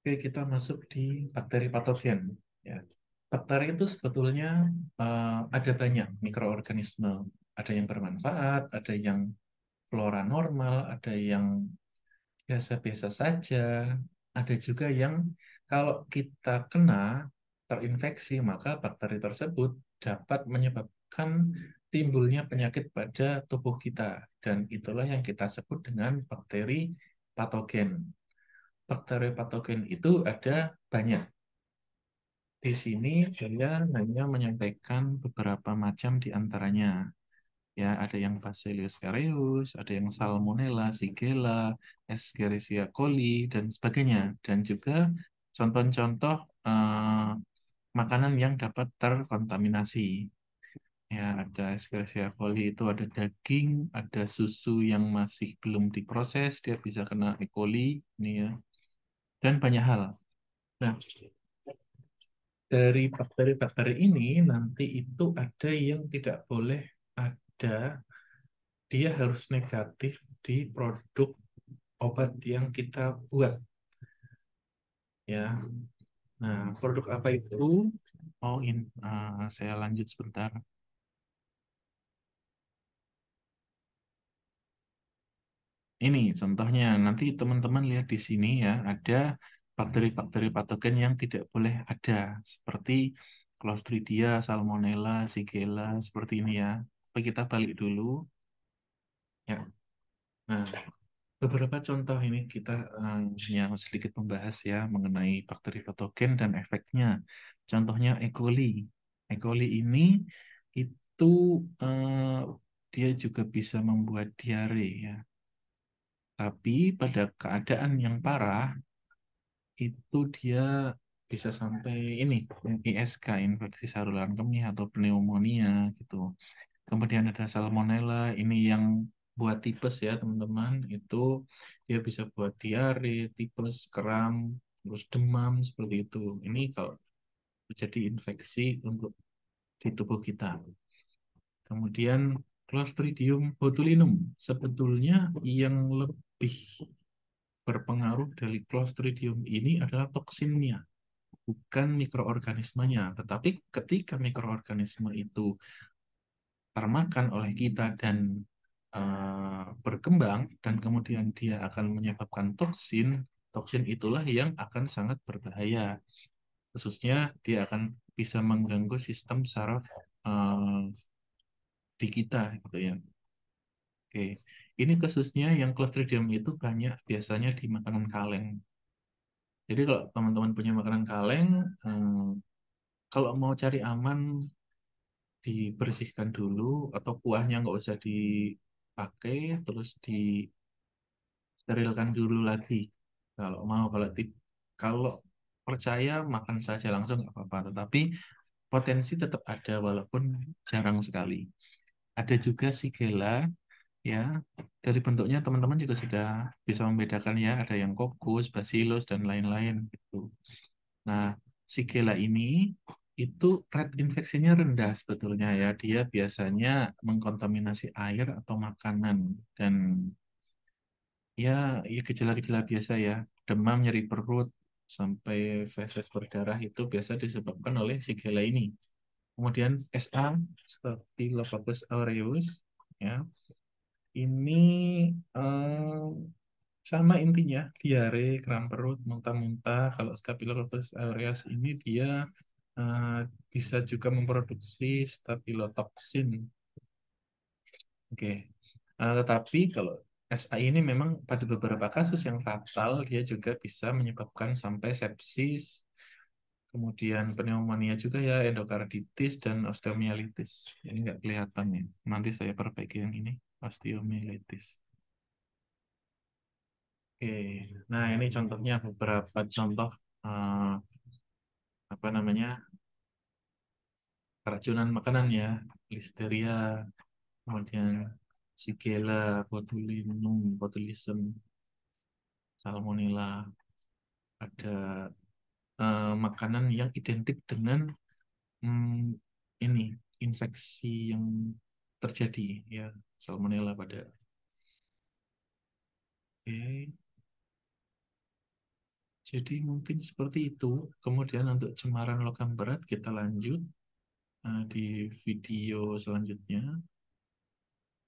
Oke, kita masuk di bakteri patogen. Ya. Bakteri itu sebetulnya ada banyak mikroorganisme. Ada yang bermanfaat, ada yang flora normal, ada yang biasa-biasa saja, ada juga yang kalau kita kena terinfeksi, maka bakteri tersebut dapat menyebabkan timbulnya penyakit pada tubuh kita. Dan itulah yang kita sebut dengan bakteri patogen. Bakteri patogen itu ada banyak. Di sini saya hanya menyampaikan beberapa macam di antaranya. Ya, ada yang Bacillus cereus, ada yang Salmonella, Shigella, Escherichia coli, dan sebagainya. Dan juga contoh-contoh makanan yang dapat terkontaminasi. Ya, ada Escherichia coli itu ada daging, ada susu yang masih belum diproses, dia bisa kena E. coli, ini ya, dan banyak hal. Nah, dari bakteri-bakteri ini nanti itu ada yang tidak boleh ada, dia harus negatif di produk obat yang kita buat ya. Nah, produk apa itu? Oh, ini saya lanjut sebentar. Ini contohnya, nanti teman-teman lihat di sini ya, ada bakteri-bakteri patogen yang tidak boleh ada, seperti Clostridia, Salmonella, Shigella, seperti ini ya. Tapi kita balik dulu ya. Nah, beberapa contoh ini kita yang sedikit membahas ya mengenai bakteri patogen dan efeknya. Contohnya E. coli. E. coli ini itu dia juga bisa membuat diare ya. Tapi pada keadaan yang parah itu dia bisa sampai ini ISK, infeksi saluran kemih atau pneumonia gitu. Kemudian ada salmonella, ini yang buat tipes ya teman-teman. Itu dia bisa buat diare, tipes, kram, terus demam seperti itu. Ini kalau terjadi infeksi untuk di tubuh kita. Kemudian Clostridium botulinum. Sebetulnya yang lebih berpengaruh dari Clostridium ini adalah toksinnya, bukan mikroorganismenya. Tetapi ketika mikroorganisme itu termakan oleh kita dan berkembang dan kemudian dia akan menyebabkan toksin, toksin itulah yang akan sangat berbahaya. Khususnya dia akan bisa mengganggu sistem saraf eh, di kita gitu ya. Oke. Ini kasusnya yang Clostridium itu banyak biasanya di makanan kaleng. Jadi kalau teman-teman punya makanan kaleng, kalau mau cari aman dibersihkan dulu atau kuahnya nggak usah dipakai, terus disterilkan dulu lagi. Kalau mau, kalau percaya makan saja langsung nggak apa-apa. Tetapi potensi tetap ada walaupun jarang sekali. Ada juga Shigella ya. Dari bentuknya teman-teman juga sudah bisa membedakan ya. Ada yang Coccus, Bacillus dan lain-lain gitu. Nah, Shigella ini itu rate infeksinya rendah sebetulnya ya. Dia biasanya mengkontaminasi air atau makanan dan ya, ya gejala-gejala biasa ya. Demam, nyeri perut, sampai feses berdarah itu biasa disebabkan oleh Shigella ini. Kemudian SA, Staphylococcus aureus, ya, ini eh, sama intinya, diare, kram perut, muntah-muntah. Kalau Staphylococcus aureus ini dia eh, bisa juga memproduksi staphylotoxin. Oke. Tetapi kalau SI ini memang pada beberapa kasus yang fatal, dia juga bisa menyebabkan sampai sepsis, kemudian pneumonia juga ya, endokarditis, dan osteomielitis. Ini nggak kelihatan ya. Nanti saya perbaiki yang ini, osteomielitis. Oke. Nah, ini contohnya beberapa contoh eh, apa namanya keracunan makanan ya, listeria, kemudian Shigella, botulinum, botulism, salmonella, ada makanan yang identik dengan ini infeksi yang terjadi ya, salmonella pada. Oke. Jadi mungkin seperti itu. Kemudian untuk cemaran logam berat kita lanjut di video selanjutnya.